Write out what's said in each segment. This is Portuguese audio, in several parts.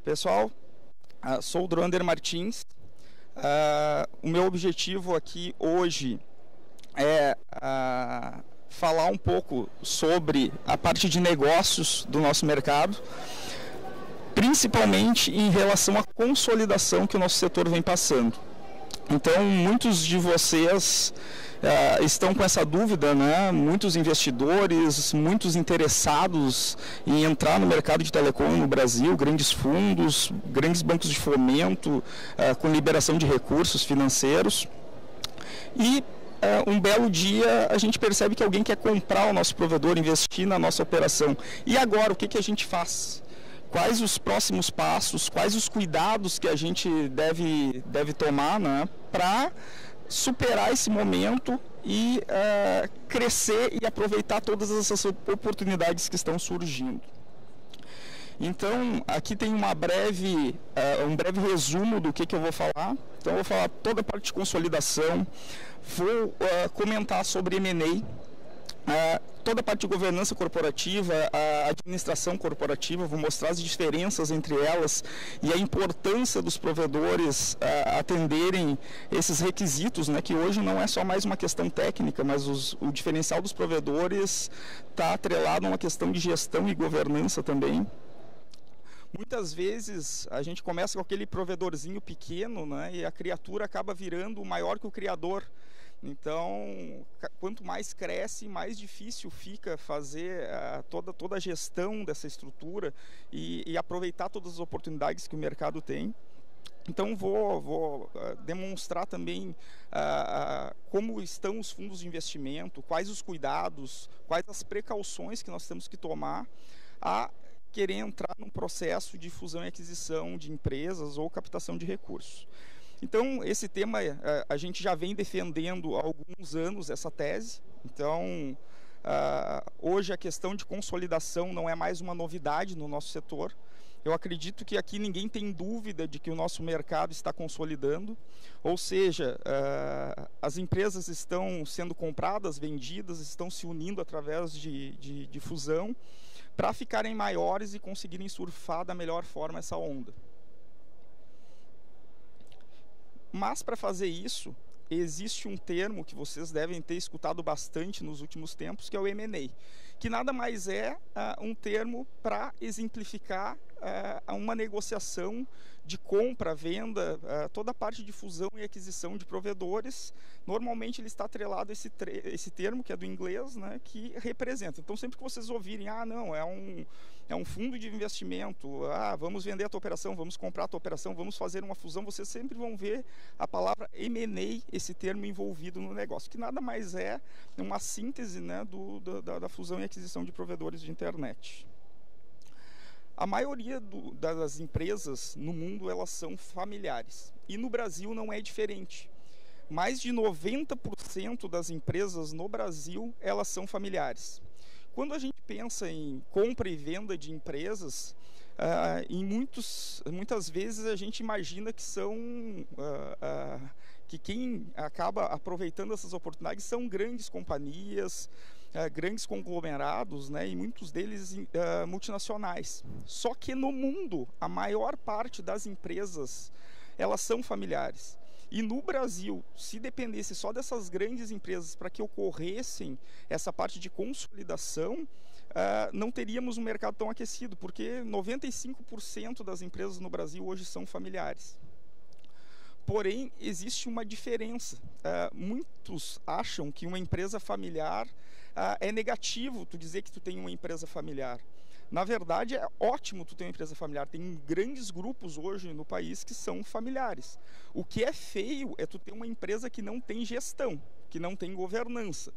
Pessoal, sou o Drander Martins. O meu objetivo aqui hoje é falar um pouco sobre a parte de negócios do nosso mercado, principalmente em relação à consolidação que o nosso setor vem passando. Então, muitos de vocês estão com essa dúvida, né? Muitos investidores, muitos interessados em entrar no mercado de telecom no Brasil, grandes fundos, grandes bancos de fomento, com liberação de recursos financeiros. E um belo dia a gente percebe que alguém quer comprar o nosso provedor, investir na nossa operação. E agora, o que a gente faz? Quais os próximos passos, quais os cuidados que a gente deve tomar, né, para superar esse momento e crescer e aproveitar todas essas oportunidades que estão surgindo. Então, aqui tem um breve resumo do que eu vou falar. Então, eu vou falar toda a parte de consolidação, vou comentar sobre M&A, toda a parte de governança corporativa, a administração corporativa, vou mostrar as diferenças entre elas e a importância dos provedores atenderem esses requisitos, né, que hoje não é só mais uma questão técnica, mas o diferencial dos provedores está atrelado a uma questão de gestão e governança também. Muitas vezes a gente começa com aquele provedorzinho pequeno, né, e a criatura acaba virando maior que o criador. Então, quanto mais cresce, mais difícil fica fazer toda a gestão dessa estrutura e aproveitar todas as oportunidades que o mercado tem. Então, vou demonstrar também como estão os fundos de investimento, quais os cuidados, quais as precauções que nós temos que tomar a querer entrar num processo de fusão e aquisição de empresas ou captação de recursos. Então, esse tema a gente já vem defendendo há alguns anos, essa tese. Então, hoje a questão de consolidação não é mais uma novidade no nosso setor. Eu acredito que aqui ninguém tem dúvida de que o nosso mercado está consolidando, ou seja, as empresas estão sendo compradas, vendidas, estão se unindo através de fusão para ficarem maiores e conseguirem surfar da melhor forma essa onda. Mas para fazer isso, existe um termo que vocês devem ter escutado bastante nos últimos tempos, que é o M&A, que nada mais é um termo para exemplificar uma negociação de compra, venda, toda a parte de fusão e aquisição de provedores. Normalmente ele está atrelado a esse termo, que é do inglês, né, que representa. Então, sempre que vocês ouvirem, não, é um fundo de investimento, vamos vender a tua operação, vamos comprar a tua operação, vamos fazer uma fusão, vocês sempre vão ver a palavra M&A, esse termo envolvido no negócio, que nada mais é uma síntese, né, da fusão e aquisição de provedores de internet. A maioria das empresas no mundo, elas são familiares. E no Brasil não é diferente. Mais de 90% das empresas no Brasil, elas são familiares. Quando a gente pensa em compra e venda de empresas, muitas vezes a gente imagina que que quem acaba aproveitando essas oportunidades são grandes companhias, grandes conglomerados, né, e muitos deles multinacionais. Só que no mundo, a maior parte das empresas, elas são familiares. E no Brasil, se dependesse só dessas grandes empresas para que ocorressem essa parte de consolidação, não teríamos um mercado tão aquecido, porque 95% das empresas no Brasil hoje são familiares. Porém, existe uma diferença. Muitos acham que uma empresa familiar é negativo tu dizer que tu tem uma empresa familiar. Na verdade, é ótimo tu ter uma empresa familiar. Tem grandes grupos hoje no país que são familiares. O que é feio é tu ter uma empresa que não tem gestão, que não tem governança.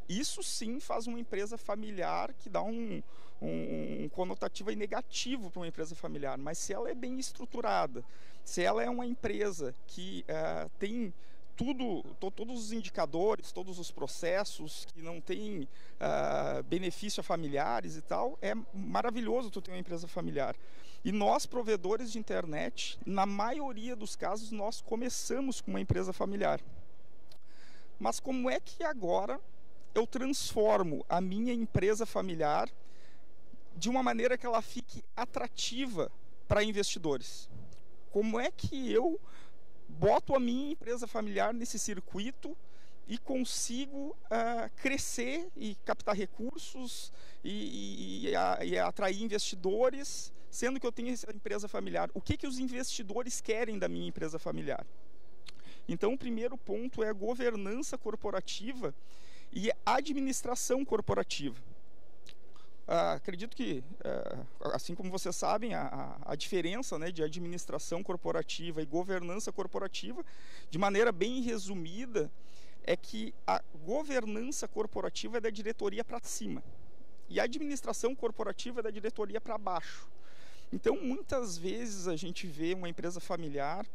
Isso sim faz uma empresa familiar que dá um conotativo aí negativo para uma empresa familiar. Mas se ela é bem estruturada, se ela é uma empresa que tem todos os indicadores, todos os processos, que não tem benefício a familiares e tal, é maravilhoso tu ter uma empresa familiar. E nós, provedores de internet, na maioria dos casos, nós começamos com uma empresa familiar. Mas como é que agora eu transformo a minha empresa familiar de uma maneira que ela fique atrativa para investidores. Como é que eu boto a minha empresa familiar nesse circuito e consigo crescer e captar recursos e atrair investidores, sendo que eu tenho essa empresa familiar? O que os investidores querem da minha empresa familiar? Então, o primeiro ponto é a governança corporativa e administração corporativa. Acredito que, assim como vocês sabem, a diferença, né, de administração corporativa e governança corporativa, de maneira bem resumida, é que a governança corporativa é da diretoria para cima e a administração corporativa é da diretoria para baixo. Então, muitas vezes a gente vê uma empresa familiar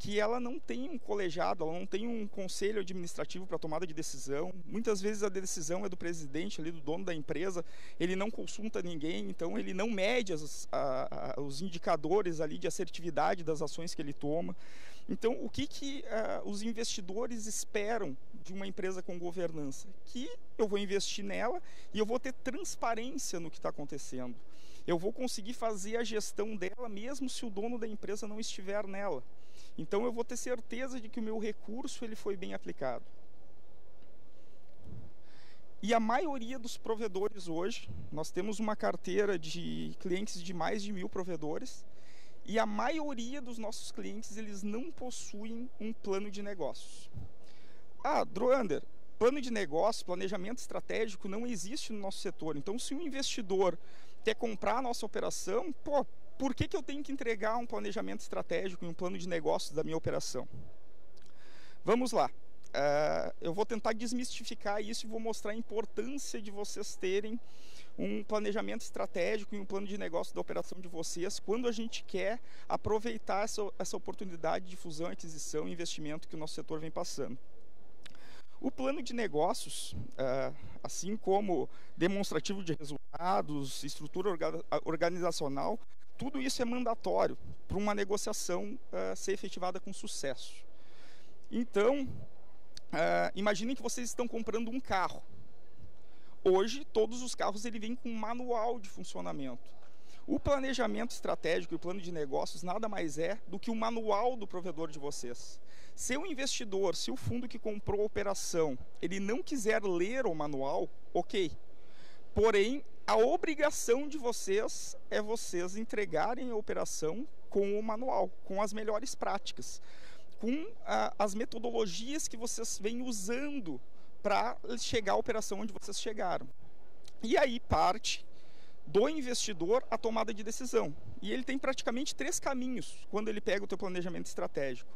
que ela não tem um colegiado, ela não tem um conselho administrativo para tomada de decisão. Muitas vezes a decisão é do presidente, ali, do dono da empresa, ele não consulta ninguém, então ele não mede os indicadores ali de assertividade das ações que ele toma. Então, o que os investidores esperam de uma empresa com governança? Que eu vou investir nela e eu vou ter transparência no que está acontecendo. Eu vou conseguir fazer a gestão dela mesmo se o dono da empresa não estiver nela. Então eu vou ter certeza de que o meu recurso ele foi bem aplicado. E a maioria dos provedores hoje, nós temos uma carteira de clientes de mais de 1000 provedores, e a maioria dos nossos clientes eles não possuem um plano de negócios. Droander, plano de negócio, planejamento estratégico não existe no nosso setor. Então, se um investidor quer comprar a nossa operação, por que eu tenho que entregar um planejamento estratégico e um plano de negócios da minha operação? Vamos lá. Eu vou tentar desmistificar isso e vou mostrar a importância de vocês terem um planejamento estratégico e um plano de negócio da operação de vocês quando a gente quer aproveitar essa oportunidade de fusão, aquisição e investimento que o nosso setor vem passando. O plano de negócios, assim como demonstrativo de resultados, estrutura organizacional, tudo isso é mandatório para uma negociação ser efetivada com sucesso. Então, imaginem que vocês estão comprando um carro. Hoje, todos os carros ele vêm com um manual de funcionamento. O planejamento estratégico e o plano de negócios nada mais é do que o manual do provedor de vocês. Se o investidor, se o fundo que comprou a operação, ele não quiser ler o manual, ok. Porém, a obrigação de vocês é vocês entregarem a operação com o manual, com as melhores práticas, com as metodologias que vocês vêm usando para chegar à operação onde vocês chegaram. E aí parte do investidor a tomada de decisão. E ele tem praticamente 3 caminhos quando ele pega o teu planejamento estratégico.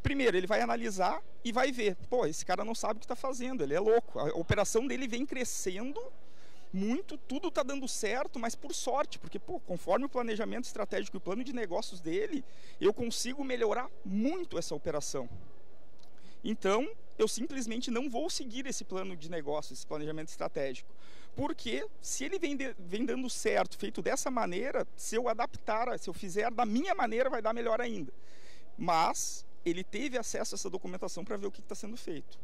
Primeiro, ele vai analisar e vai ver, esse cara não sabe o que está fazendo, ele é louco. A operação dele vem crescendo muito, tudo está dando certo, mas por sorte, porque conforme o planejamento estratégico e o plano de negócios dele, eu consigo melhorar muito essa operação. Então, eu simplesmente não vou seguir esse plano de negócio, esse planejamento estratégico. Porque se ele vem dando certo, feito dessa maneira, se eu adaptar, se eu fizer da minha maneira, vai dar melhor ainda. Mas ele teve acesso a essa documentação para ver o que está sendo feito.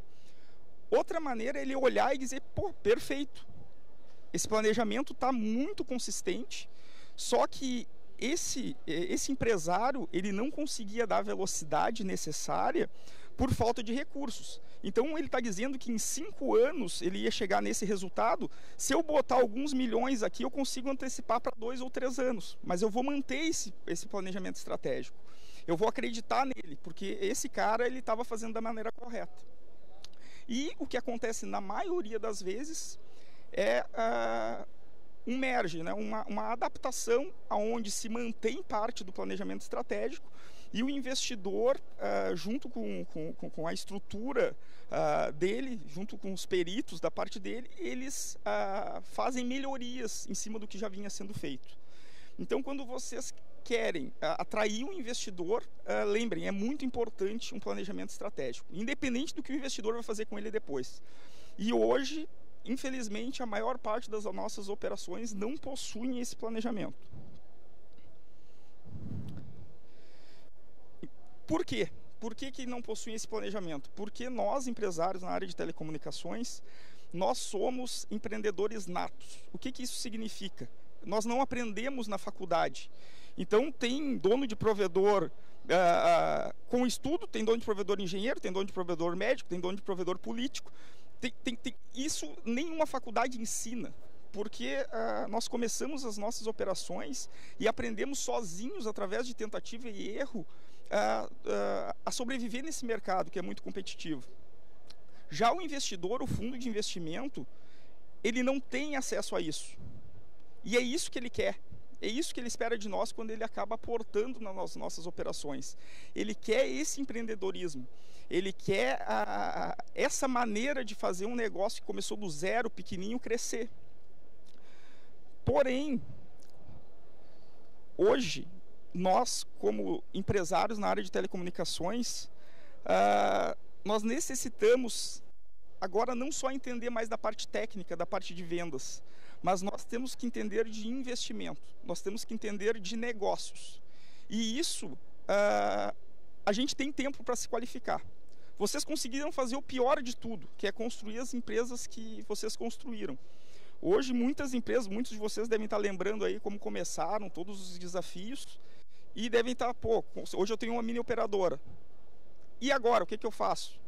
Outra maneira é ele olhar e dizer, perfeito. Esse planejamento está muito consistente, só que esse empresário ele não conseguia dar a velocidade necessária por falta de recursos. Então ele está dizendo que em 5 anos ele ia chegar nesse resultado. Se eu botar alguns milhões aqui, eu consigo antecipar para 2 ou 3 anos. Mas eu vou manter esse planejamento estratégico. Eu vou acreditar nele, porque esse cara ele estava fazendo da maneira correta. E o que acontece na maioria das vezes é um merge, né? uma adaptação onde se mantém parte do planejamento estratégico e o investidor, junto com a estrutura dele, junto com os peritos da parte dele, eles fazem melhorias em cima do que já vinha sendo feito. Então, quando vocês querem atrair um investidor, lembrem, é muito importante um planejamento estratégico, independente do que o investidor vai fazer com ele depois. E hoje, infelizmente, a maior parte das nossas operações não possuem esse planejamento. Por quê? Por que não possuem esse planejamento? Porque nós, empresários na área de telecomunicações, nós somos empreendedores natos. O que isso significa? Nós não aprendemos na faculdade. Então, tem dono de provedor com estudo, tem dono de provedor engenheiro, tem dono de provedor médico, tem dono de provedor político. Isso nenhuma faculdade ensina, porque nós começamos as nossas operações e aprendemos sozinhos, através de tentativa e erro, a sobreviver nesse mercado que é muito competitivo. Já o investidor, o fundo de investimento, ele não tem acesso a isso. E é isso que ele quer. É isso que ele espera de nós quando ele acaba aportando nas nossas operações. Ele quer esse empreendedorismo. Ele quer essa maneira de fazer um negócio que começou do zero, pequenininho, crescer. Porém, hoje, nós, como empresários na área de telecomunicações, nós necessitamos agora não só entender mais da parte técnica, da parte de vendas, mas nós temos que entender de investimento, nós temos que entender de negócios. E isso, a gente tem tempo para se qualificar. Vocês conseguiram fazer o pior de tudo, que é construir as empresas que vocês construíram. Hoje, muitas empresas, muitos de vocês devem estar lembrando aí como começaram, todos os desafios, e devem estar, hoje eu tenho uma mini operadora. E agora, o que eu faço?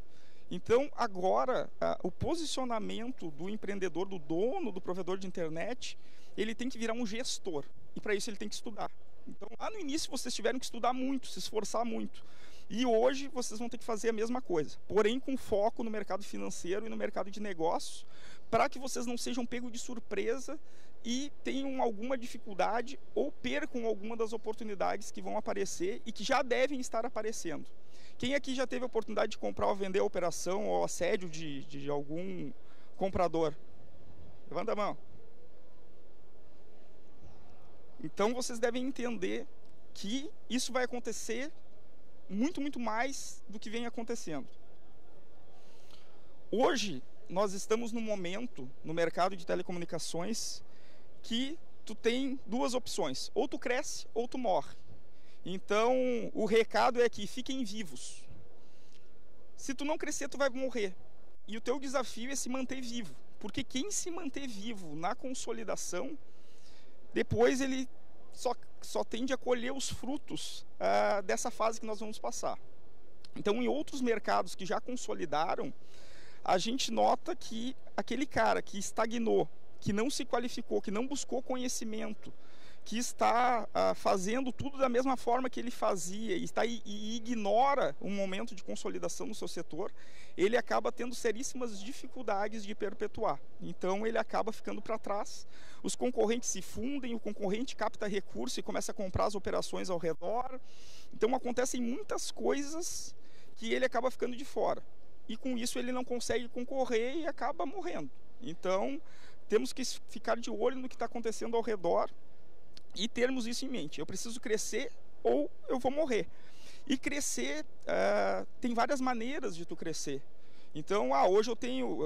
Então, agora, o posicionamento do empreendedor, do dono, do provedor de internet, ele tem que virar um gestor. E para isso ele tem que estudar. Então, lá no início, vocês tiveram que estudar muito, se esforçar muito. E hoje, vocês vão ter que fazer a mesma coisa. Porém, com foco no mercado financeiro e no mercado de negócios, para que vocês não sejam pegos de surpresa e tenham alguma dificuldade ou percam alguma das oportunidades que vão aparecer e que já devem estar aparecendo. Quem aqui já teve a oportunidade de comprar ou vender a operação ou assédio de algum comprador? Levanta a mão. Então, vocês devem entender que isso vai acontecer muito, muito mais do que vem acontecendo. Hoje, nós estamos num momento, no mercado de telecomunicações, que tu tem duas opções. Ou tu cresce, ou tu morre. Então, o recado é que fiquem vivos. Se tu não crescer, tu vai morrer. E o teu desafio é se manter vivo. Porque quem se manter vivo na consolidação, depois ele só tende a colher os frutos dessa fase que nós vamos passar. Então, em outros mercados que já consolidaram, a gente nota que aquele cara que estagnou, que não se qualificou, que não buscou conhecimento, que está fazendo tudo da mesma forma que ele fazia e ignora um momento de consolidação no seu setor, ele acaba tendo seríssimas dificuldades de perpetuar. Então, ele acaba ficando para trás, os concorrentes se fundem, o concorrente capta recurso e começa a comprar as operações ao redor. Então, acontecem muitas coisas que ele acaba ficando de fora. E com isso ele não consegue concorrer e acaba morrendo. Então, temos que ficar de olho no que está acontecendo ao redor e termos isso em mente. Eu preciso crescer ou eu vou morrer. E crescer, tem várias maneiras de tu crescer. Então, hoje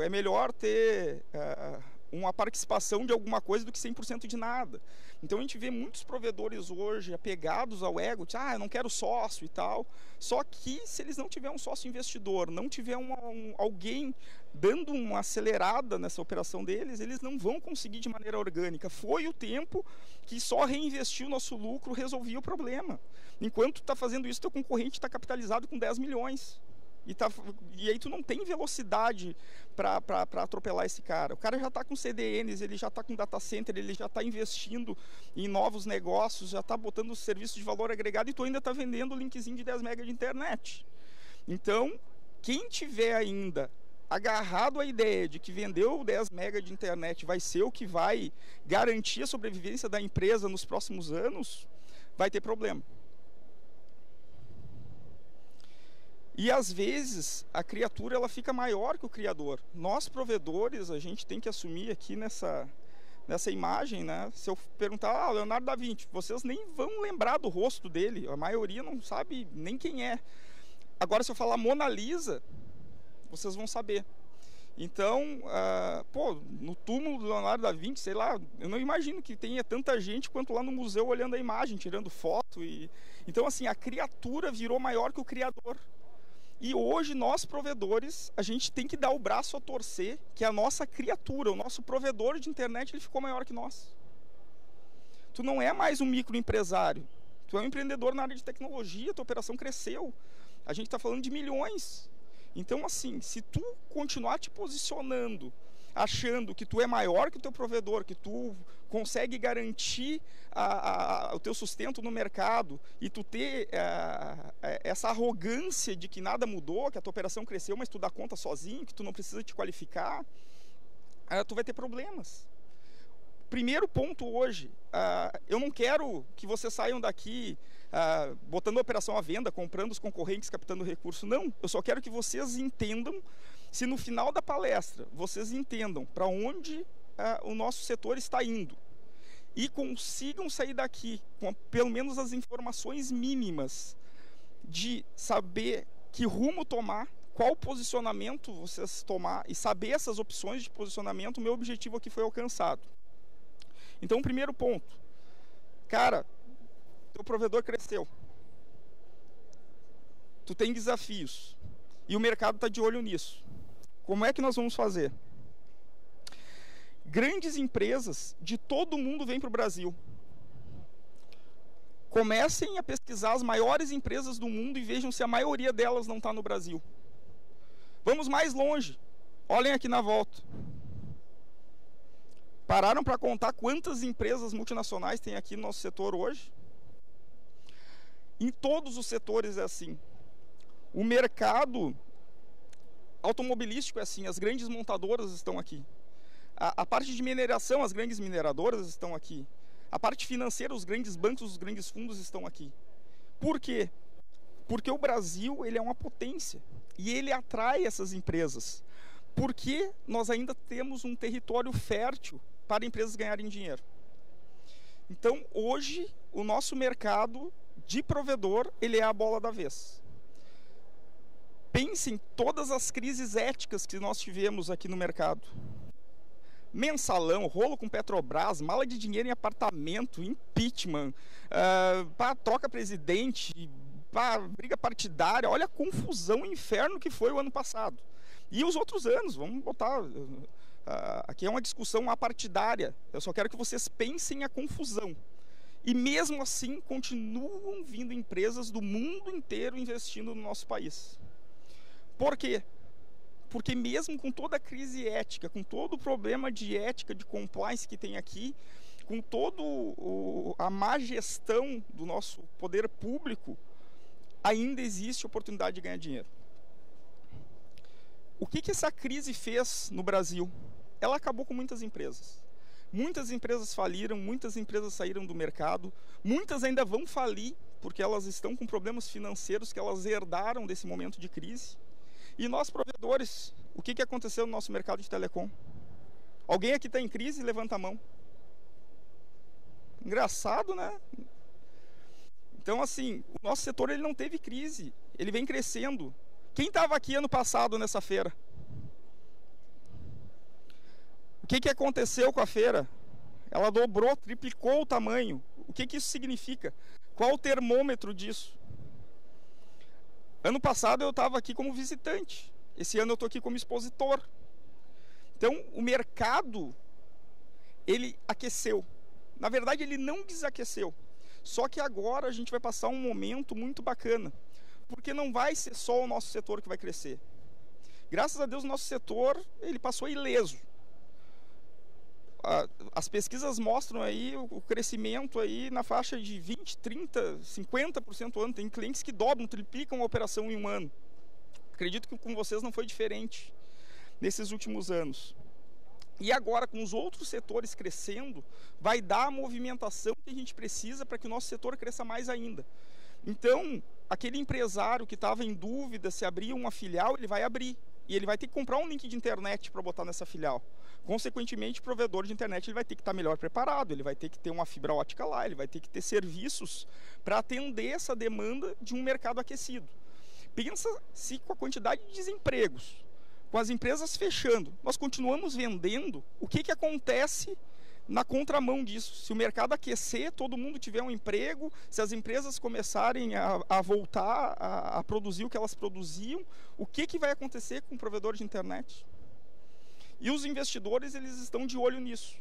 é melhor ter uma participação de alguma coisa do que 100% de nada. Então, a gente vê muitos provedores hoje apegados ao ego, eu não quero sócio e tal. Só que se eles não tiverem um sócio investidor, não tiver alguém dando uma acelerada nessa operação deles, eles não vão conseguir de maneira orgânica. Foi o tempo que só reinvestir o nosso lucro resolvia o problema. Enquanto tu está fazendo isso, teu concorrente está capitalizado com 10 milhões. E aí tu não tem velocidade para atropelar esse cara. O cara já está com CDNs, ele já está com data center, ele já está investindo em novos negócios, já está botando serviço de valor agregado e tu ainda está vendendo o linkzinho de 10 MB de internet. Então, quem tiver ainda agarrado à ideia de que vendeu 10 MB de internet vai ser o que vai garantir a sobrevivência da empresa nos próximos anos, vai ter problema. E às vezes a criatura ela fica maior que o criador. Nós provedores, a gente tem que assumir aqui nessa imagem, né? Se eu perguntar, Leonardo da Vinci, vocês nem vão lembrar do rosto dele, a maioria não sabe nem quem é. Agora, se eu falar Mona Lisa, vocês vão saber. Então, no túmulo do Leonardo da Vinci, sei lá, eu não imagino que tenha tanta gente quanto lá no museu olhando a imagem, tirando foto. Então, assim, a criatura virou maior que o criador. E hoje, nós provedores, a gente tem que dar o braço a torcer que a nossa criatura, o nosso provedor de internet, ele ficou maior que nós. Tu não é mais um microempresário. Tu é um empreendedor na área de tecnologia, tua operação cresceu. A gente está falando de milhões. Então, assim, se tu continuar te posicionando, achando que tu é maior que o teu provedor, que tu consegue garantir o teu sustento no mercado e tu ter essa arrogância de que nada mudou, que a tua operação cresceu, mas tu dá conta sozinho, que tu não precisa te qualificar, tu vai ter problemas. Primeiro ponto hoje, eu não quero que vocês saiam daqui botando a operação à venda, comprando os concorrentes, captando recurso. Não, eu só quero que vocês entendam, se no final da palestra vocês entendam para onde o nosso setor está indo e consigam sair daqui com pelo menos as informações mínimas de saber que rumo tomar, qual posicionamento vocês tomar e saber essas opções de posicionamento, o meu objetivo aqui foi alcançado. Então, o primeiro ponto, cara, teu provedor cresceu, tu tem desafios e o mercado está de olho nisso. Como é que nós vamos fazer? Grandes empresas de todo mundo vêm para o Brasil. Comecem a pesquisar as maiores empresas do mundo e vejam se a maioria delas não está no Brasil. Vamos mais longe, olhem aqui na volta. Pararam para contar quantas empresas multinacionais tem aqui no nosso setor hoje? Em todos os setores é assim. O mercado automobilístico é assim, as grandes montadoras estão aqui. A parte de mineração, as grandes mineradoras estão aqui. A parte financeira, os grandes bancos, os grandes fundos estão aqui. Por quê? Porque o Brasil, ele é uma potência e ele atrai essas empresas. Porque nós ainda temos um território fértil para empresas ganharem dinheiro. Então, hoje, o nosso mercado de provedor, ele é a bola da vez. Pense em todas as crises éticas que nós tivemos aqui no mercado. Mensalão, rolo com Petrobras, mala de dinheiro em apartamento, impeachment, troca presidente, briga partidária. Olha a confusão, o inferno que foi o ano passado. E os outros anos, vamos botar... aqui é uma discussão apartidária. Eu só quero que vocês pensem a confusão. E mesmo assim, continuam vindo empresas do mundo inteiro investindo no nosso país. Por quê? Porque mesmo com toda a crise ética, com todo o problema de ética, de compliance que tem aqui, com toda a má gestão do nosso poder público, ainda existe oportunidade de ganhar dinheiro. O que essa crise fez no Brasil? Ela acabou com muitas empresas. Muitas empresas faliram, muitas empresas saíram do mercado, muitas ainda vão falir, porque elas estão com problemas financeiros que elas herdaram desse momento de crise. E nós, provedores, o que aconteceu no nosso mercado de telecom? Alguém aqui está em crise? Levanta a mão. Engraçado, né? Então, assim, o nosso setor ele não teve crise, ele vem crescendo. Quem estava aqui ano passado nessa feira? O que aconteceu com a feira? Ela dobrou, triplicou o tamanho. O que isso significa? Qual o termômetro disso? Ano passado eu estava aqui como visitante. Esse ano eu estou aqui como expositor. Então, o mercado, ele aqueceu. Na verdade, ele não desaqueceu. Só que agora a gente vai passar um momento muito bacana. Porque não vai ser só o nosso setor que vai crescer. Graças a Deus, o nosso setor, ele passou ileso. As pesquisas mostram aí o crescimento aí na faixa de 20, 30, 50% ao ano. Tem clientes que dobram, triplicam a operação em um ano. Acredito que com vocês não foi diferente nesses últimos anos. E agora, com os outros setores crescendo, vai dar a movimentação que a gente precisa para que o nosso setor cresça mais ainda. Então, aquele empresário que estava em dúvida se abrir uma filial, ele vai abrir. E ele vai ter que comprar um link de internet para botar nessa filial. Consequentemente, o provedor de internet ele vai ter que estar melhor preparado, ele vai ter que ter uma fibra ótica lá, ele vai ter que ter serviços para atender essa demanda de um mercado aquecido. Pensa se com a quantidade de desempregos, com as empresas fechando, nós continuamos vendendo, o que acontece na contramão disso? Se o mercado aquecer, todo mundo tiver um emprego, se as empresas começarem a voltar a produzir o que elas produziam, o que vai acontecer com o provedor de internet? E os investidores, eles estão de olho nisso.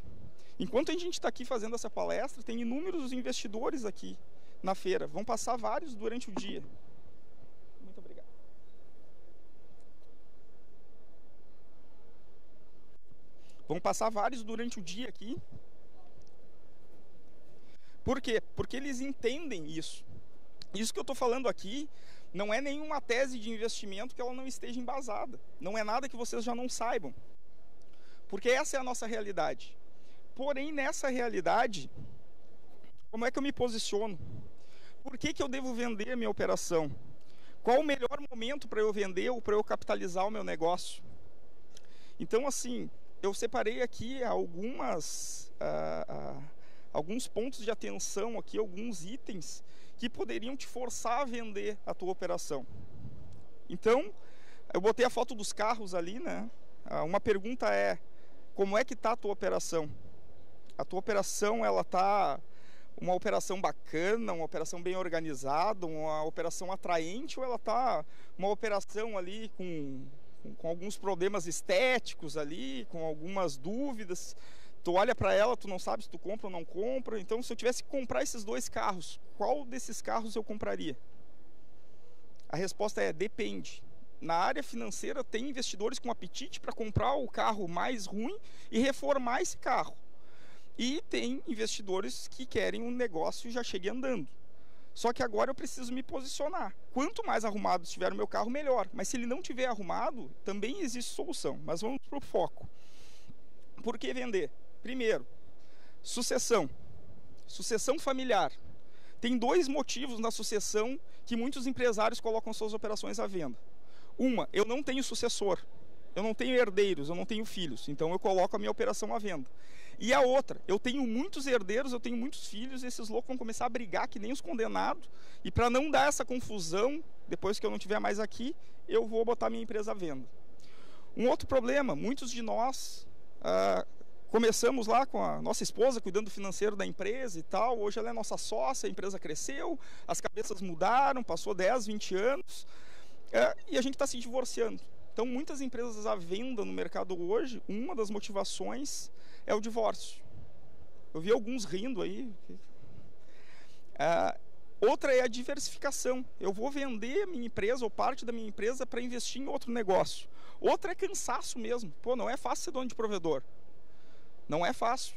Enquanto a gente está aqui fazendo essa palestra, tem inúmeros investidores aqui na feira. Vão passar vários durante o dia. Muito obrigado. Vão passar vários durante o dia aqui. Por quê? Porque eles entendem isso. Isso que eu estou falando aqui não é nenhuma tese de investimento que ela não esteja embasada. Não é nada que vocês já não saibam. Porque essa é a nossa realidade. Porém, nessa realidade, como é que eu me posiciono? Por que eu devo vender a minha operação? Qual o melhor momento para eu vender ou para eu capitalizar o meu negócio? Então, assim, eu separei aqui alguns pontos de atenção aqui, alguns itens que poderiam te forçar a vender a tua operação. Então, eu botei a foto dos carros ali, né? Uma pergunta é, como é que está a tua operação? A tua operação, ela está uma operação bacana, uma operação bem organizada, uma operação atraente, ou ela está uma operação ali com alguns problemas estéticos ali, com algumas dúvidas? Tu olha para ela, tu não sabe se tu compra ou não compra. Então, se eu tivesse que comprar esses dois carros, qual desses carros eu compraria? A resposta é depende. Na área financeira, tem investidores com apetite para comprar o carro mais ruim e reformar esse carro. E tem investidores que querem um negócio já chegue andando. Só que agora eu preciso me posicionar. Quanto mais arrumado estiver o meu carro, melhor. Mas se ele não estiver arrumado, também existe solução. Mas vamos para o foco. Por que vender? Primeiro, sucessão. Sucessão familiar. Tem dois motivos na sucessão que muitos empresários colocam suas operações à venda. Uma, eu não tenho sucessor. Eu não tenho herdeiros, eu não tenho filhos. Então eu coloco a minha operação à venda. E a outra, eu tenho muitos herdeiros, eu tenho muitos filhos, e esses loucos vão começar a brigar que nem os condenados. E para não dar essa confusão, depois que eu não estiver mais aqui, eu vou botar minha empresa à venda. Um outro problema, muitos de nós começamos lá com a nossa esposa cuidando do financeiro da empresa e tal. Hoje ela é nossa sócia, a empresa cresceu, as cabeças mudaram, passou 10, 20 anos, e a gente está se divorciando. Então, muitas empresas à venda no mercado hoje, uma das motivações é o divórcio. Eu vi alguns rindo aí. Outra é a diversificação. Eu vou vender a minha empresa ou parte da minha empresa para investir em outro negócio. Outra é cansaço mesmo. Pô, não é fácil ser dono de provedor. Não é fácil.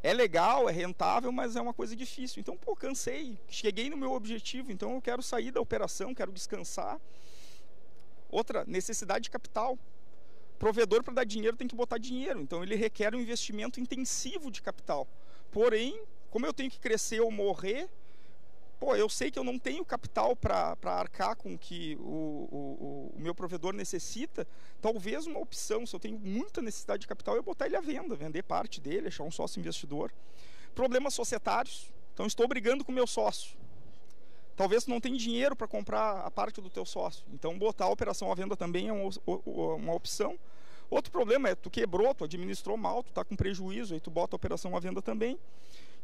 É legal, é rentável, mas é uma coisa difícil. Então, pô, cansei. Cheguei no meu objetivo, então eu quero sair da operação, quero descansar. Outra, necessidade de capital. Provedor, para dar dinheiro, tem que botar dinheiro. Então, ele requer um investimento intensivo de capital. Porém, como eu tenho que crescer ou morrer, pô, eu sei que eu não tenho capital para arcar com o que o meu provedor necessita. Talvez uma opção, se eu tenho muita necessidade de capital, eu botar ele à venda, vender parte dele, achar um sócio investidor. Problemas societários. Então, estou brigando com o meu sócio. Talvez tu não tenha dinheiro para comprar a parte do teu sócio. Então, botar a operação à venda também é uma opção. Outro problema é tu quebrou, tu administrou mal, tu está com prejuízo, aí tu bota a operação à venda também.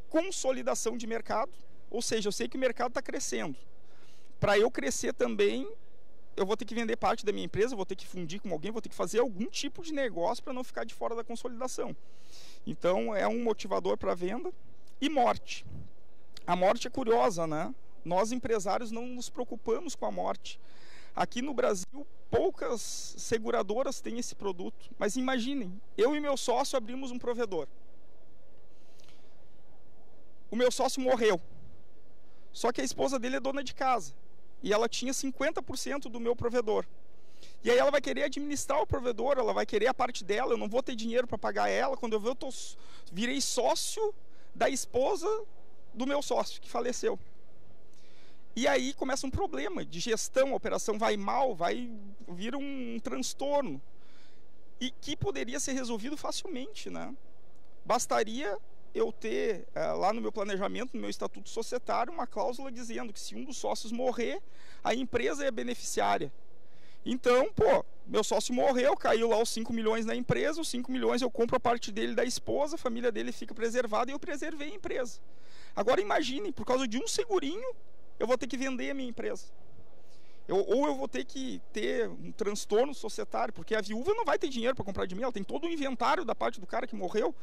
Consolidação de mercado, ou seja, eu sei que o mercado está crescendo. Para eu crescer também, eu vou ter que vender parte da minha empresa, vou ter que fundir com alguém, vou ter que fazer algum tipo de negócio para não ficar de fora da consolidação. Então, é um motivador para a venda. E morte. A morte é curiosa, né? Nós, empresários, não nos preocupamos com a morte. Aqui no Brasil, poucas seguradoras têm esse produto. Mas imaginem, eu e meu sócio abrimos um provedor. O meu sócio morreu. Só que a esposa dele é dona de casa. E ela tinha 50% do meu provedor. E aí ela vai querer administrar o provedor, ela vai querer a parte dela, eu não vou ter dinheiro para pagar ela. Quando eu ver, virei sócio da esposa do meu sócio, que faleceu. E aí começa um problema de gestão, a operação vai mal, vira um transtorno. E que poderia ser resolvido facilmente, né? Bastaria eu ter lá no meu planejamento, no meu estatuto societário, uma cláusula dizendo que se um dos sócios morrer, a empresa é beneficiária. Então, pô, meu sócio morreu, caiu lá os 5 milhões na empresa, os 5 milhões eu compro a parte dele da esposa, a família dele fica preservada e eu preservei a empresa. Agora imaginem, por causa de um segurinho, eu vou ter que vender a minha empresa. Ou eu vou ter que ter um transtorno societário, porque a viúva não vai ter dinheiro para comprar de mim, ela tem todo o inventário da parte do cara que morreu.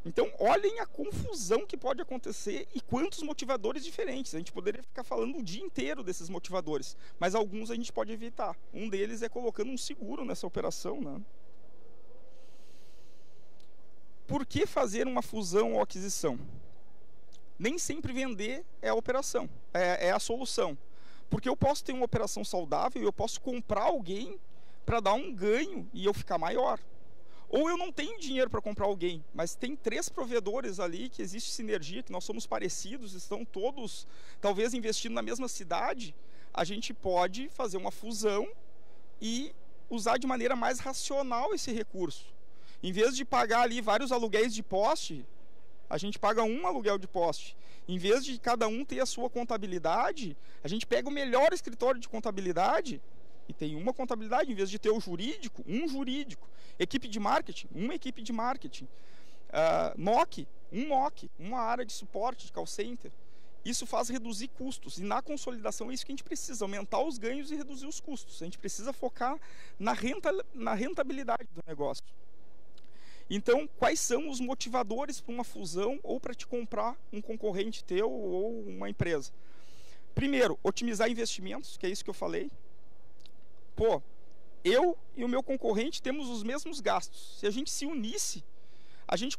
Então, olhem a confusão que pode acontecer e quantos motivadores diferentes. A gente poderia ficar falando o dia inteiro desses motivadores, mas alguns a gente pode evitar. Um deles é colocando um seguro nessa operação, né? Por que fazer uma fusão ou aquisição? Nem sempre vender é a operação, é a solução. Porque eu posso ter uma operação saudável e eu posso comprar alguém para dar um ganho e eu ficar maior. Ou eu não tenho dinheiro para comprar alguém, mas tem 3 provedores ali que existe sinergia, que nós somos parecidos, estão todos talvez investindo na mesma cidade, a gente pode fazer uma fusão e usar de maneira mais racional esse recurso. Em vez de pagar ali vários aluguéis de poste, a gente paga um aluguel de poste. Em vez de cada um ter a sua contabilidade, a gente pega o melhor escritório de contabilidade e tem uma contabilidade, em vez de ter o jurídico, um jurídico. Equipe de marketing, uma equipe de marketing. NOC, uma área de suporte, de call center. Isso faz reduzir custos. E na consolidação é isso que a gente precisa, aumentar os ganhos e reduzir os custos. A gente precisa focar na rentabilidade do negócio. Então, quais são os motivadores para uma fusão ou para te comprar um concorrente teu ou uma empresa? Primeiro, otimizar investimentos, que é isso que eu falei. Pô, eu e o meu concorrente temos os mesmos gastos. Se a gente se unisse, a gente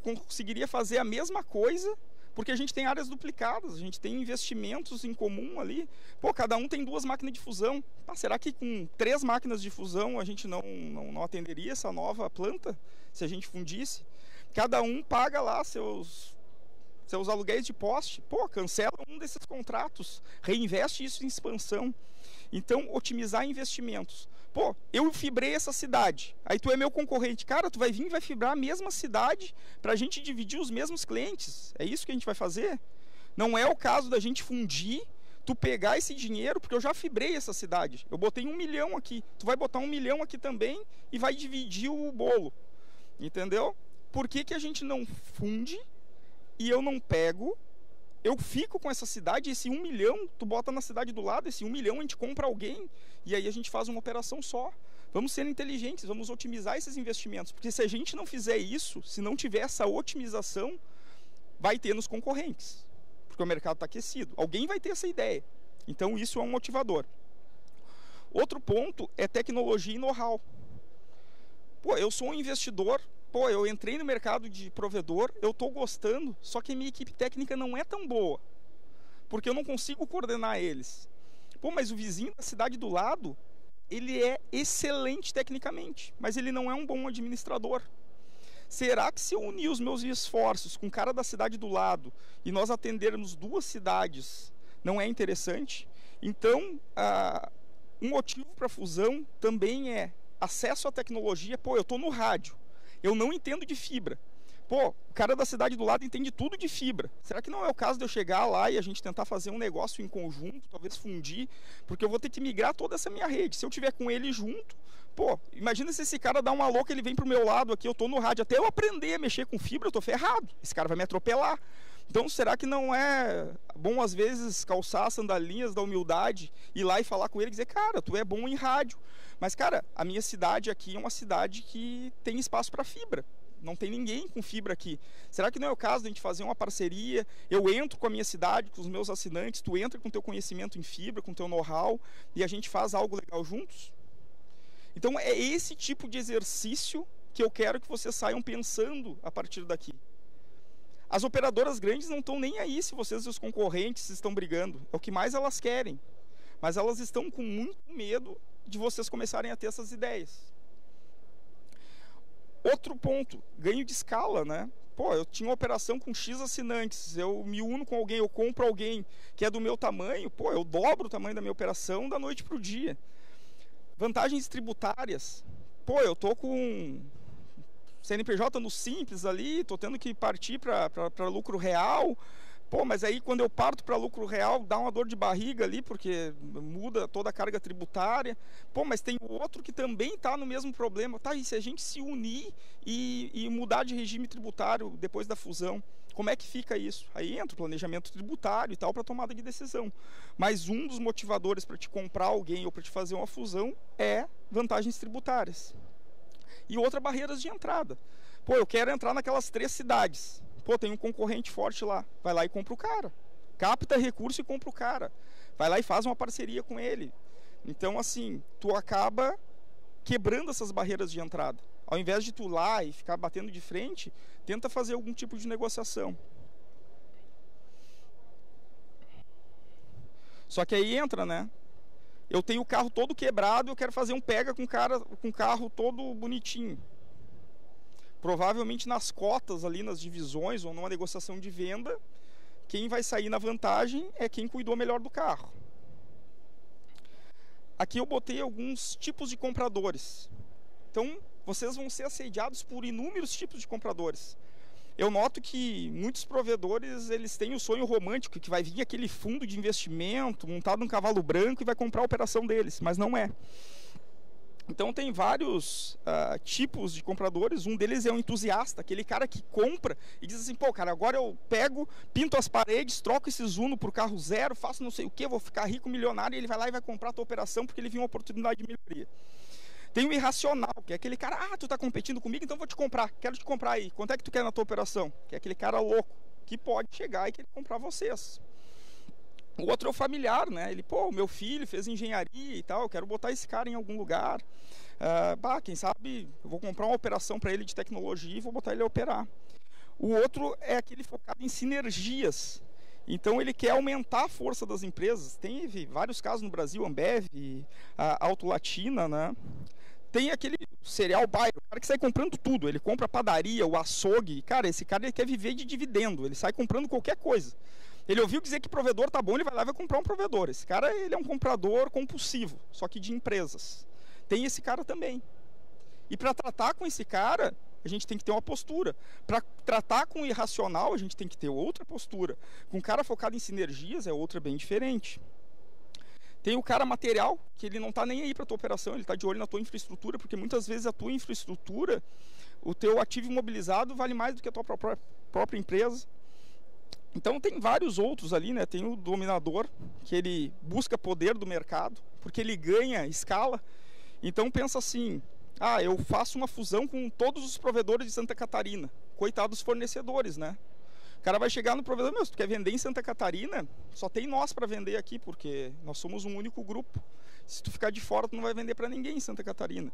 conseguiria fazer a mesma coisa, porque a gente tem áreas duplicadas, a gente tem investimentos em comum ali. Pô, cada um tem 2 máquinas de fusão. Será que com 3 máquinas de fusão a gente não atenderia essa nova planta? Se a gente fundisse? Cada um paga lá seus aluguéis de poste. Pô, cancela um desses contratos, reinveste isso em expansão. Então, otimizar investimentos. Pô, eu fibrei essa cidade, aí tu é meu concorrente. Cara, tu vai vir e vai fibrar a mesma cidade para a gente dividir os mesmos clientes. É isso que a gente vai fazer? Não é o caso da gente fundir, tu pegar esse dinheiro, porque eu já fibrei essa cidade. Eu botei 1 milhão aqui, tu vai botar 1 milhão aqui também e vai dividir o bolo. Entendeu? Por que a gente não funde e eu não pego, eu fico com essa cidade, esse 1 milhão, tu bota na cidade do lado, esse 1 milhão a gente compra alguém e aí a gente faz uma operação só. Vamos ser inteligentes, vamos otimizar esses investimentos, porque se a gente não fizer isso, se não tiver essa otimização, vai ter nos concorrentes, porque o mercado está aquecido. Alguém vai ter essa ideia, então isso é um motivador. Outro ponto é tecnologia e know-how. Pô, eu sou um investidor, pô, eu entrei no mercado de provedor, eu estou gostando, só que a minha equipe técnica não é tão boa, porque eu não consigo coordenar eles. Pô, mas o vizinho da cidade do lado, ele é excelente tecnicamente, mas ele não é um bom administrador. Será que se eu unir os meus esforços com o cara da cidade do lado e nós atendermos 2 cidades, não é interessante? Então, um motivo para a fusão também é acesso à tecnologia. Pô, eu estou no rádio, eu não entendo de fibra. Pô, o cara da cidade do lado entende tudo de fibra. Será que não é o caso de eu chegar lá e a gente tentar fazer um negócio em conjunto, talvez fundir, porque eu vou ter que migrar toda essa minha rede. Se eu tiver com ele junto, pô, imagina se esse cara dá uma louca, ele vem pro meu lado aqui, eu tô no rádio, até eu aprender a mexer com fibra, eu tô ferrado. Esse cara vai me atropelar. Então, será que não é bom, às vezes, calçar as sandalinhas da humildade, ir lá e falar com ele e dizer, cara, tu é bom em rádio, mas, cara, a minha cidade aqui é uma cidade que tem espaço para fibra. Não tem ninguém com fibra aqui. Será que não é o caso de a gente fazer uma parceria? Eu entro com a minha cidade, com os meus assinantes, tu entra com o teu conhecimento em fibra, com o teu know-how, e a gente faz algo legal juntos? Então, é esse tipo de exercício que eu quero que vocês saiam pensando a partir daqui. As operadoras grandes não estão nem aí se vocês e os concorrentes estão brigando. É o que mais elas querem. Mas elas estão com muito medo de vocês começarem a ter essas ideias. Outro ponto, ganho de escala, né? Pô, eu tinha uma operação com X assinantes, eu me uno com alguém, eu compro alguém que é do meu tamanho, pô, eu dobro o tamanho da minha operação da noite para o dia. Vantagens tributárias. Pô, eu tô com CNPJ no Simples ali, tô tendo que partir para lucro real. Pô, mas aí quando eu parto para lucro real, dá uma dor de barriga ali, porque muda toda a carga tributária. Pô, mas tem outro que também está no mesmo problema. Tá, e se a gente se unir e mudar de regime tributário depois da fusão, Como é que fica isso? Aí entra o planejamento tributário e tal para tomada de decisão. Mas um dos motivadores para te comprar alguém ou para te fazer uma fusão é vantagens tributárias. E outra, barreiras de entrada. Pô, eu quero entrar naquelas 3 cidades. Pô, tem um concorrente forte lá. Vai lá e compra o cara. Capta recurso e compra o cara. Vai lá e faz uma parceria com ele. Então, assim, tu acaba quebrando essas barreiras de entrada. Ao invés de tu ir lá e ficar batendo de frente, tenta fazer algum tipo de negociação. Só que aí entra, né? Eu tenho o carro todo quebrado, eu quero fazer um pega com o carro todo bonitinho. Provavelmente nas cotas ali, nas divisões ou numa negociação de venda, quem vai sair na vantagem é quem cuidou melhor do carro. Aqui eu botei alguns tipos de compradores. Então, vocês vão ser assediados por inúmeros tipos de compradores. Eu noto que muitos provedores, eles têm o sonho romântico, que vai vir aquele fundo de investimento montado num cavalo branco e vai comprar a operação deles, mas não é. Então tem vários tipos de compradores. Um deles é um entusiasta, aquele cara que compra e diz assim, pô, cara, agora eu pego, pinto as paredes, troco esses Uno por carro zero, faço não sei o que, vou ficar rico, milionário, e ele vai lá e vai comprar a tua operação porque ele viu uma oportunidade de melhoria. Tem o irracional, que é aquele cara, tu tá competindo comigo, então vou te comprar, quero te comprar aí, quanto é que tu quer na tua operação? Que é aquele cara louco, que pode chegar e querer comprar vocês. O outro é o familiar, né? Ele, pô, meu filho fez engenharia e tal, eu quero botar esse cara em algum lugar. Quem sabe eu vou comprar uma operação para ele de tecnologia e vou botar ele a operar. O outro é aquele focado em sinergias. Então ele quer aumentar a força das empresas. Teve vários casos no Brasil, Ambev, a Auto Latina, né? Tem aquele cereal buyer, o cara que sai comprando tudo. Ele compra a padaria, o açougue. Cara, esse cara ele quer viver de dividendo, ele sai comprando qualquer coisa. Ele ouviu dizer que provedor tá bom, ele vai lá e vai comprar um provedor. Esse cara, ele é um comprador compulsivo, só que de empresas. Tem esse cara também. E para tratar com esse cara, a gente tem que ter uma postura. Para tratar com o irracional, a gente tem que ter outra postura. Com o cara focado em sinergias, é outra bem diferente. Tem o cara material, que ele não está nem aí para a tua operação, ele está de olho na tua infraestrutura, porque muitas vezes a tua infraestrutura, o teu ativo imobilizado vale mais do que a tua própria empresa. Então tem vários outros ali, né? Tem o dominador, que ele busca poder do mercado, porque ele ganha escala. Então pensa assim, eu faço uma fusão com todos os provedores de Santa Catarina. Coitados fornecedores, né? O cara vai chegar no provedor, se tu quer vender em Santa Catarina, só tem nós para vender aqui, porque nós somos um único grupo. Se tu ficar de fora, tu não vai vender para ninguém em Santa Catarina.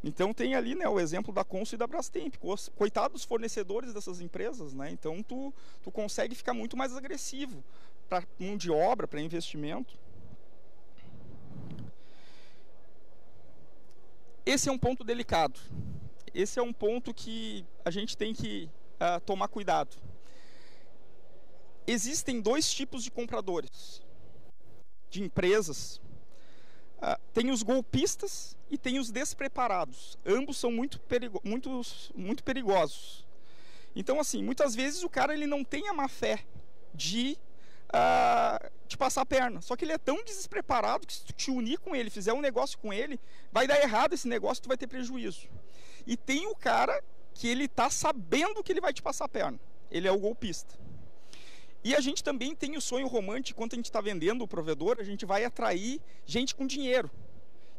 Então tem ali, né, o exemplo da Consul e da Brastemp. Coitados dos fornecedores dessas empresas, né? Então tu consegue ficar muito mais agressivo para mão de obra, para investimento. Esse é um ponto delicado. Esse é um ponto que a gente tem que tomar cuidado. Existem 2 tipos de compradores, de empresas. Tem os golpistas e tem os despreparados. Ambos são muito perigosos. Então, assim, muitas vezes o cara ele não tem a má fé de passar a perna. Só que ele é tão despreparado que se tu te unir com ele, fizer um negócio com ele, vai dar errado esse negócio, tu vai ter prejuízo. E tem o cara que ele está sabendo que ele vai te passar a perna. Ele é o golpista. E a gente também tem o sonho romântico, quando a gente está vendendo o provedor, a gente vai atrair gente com dinheiro.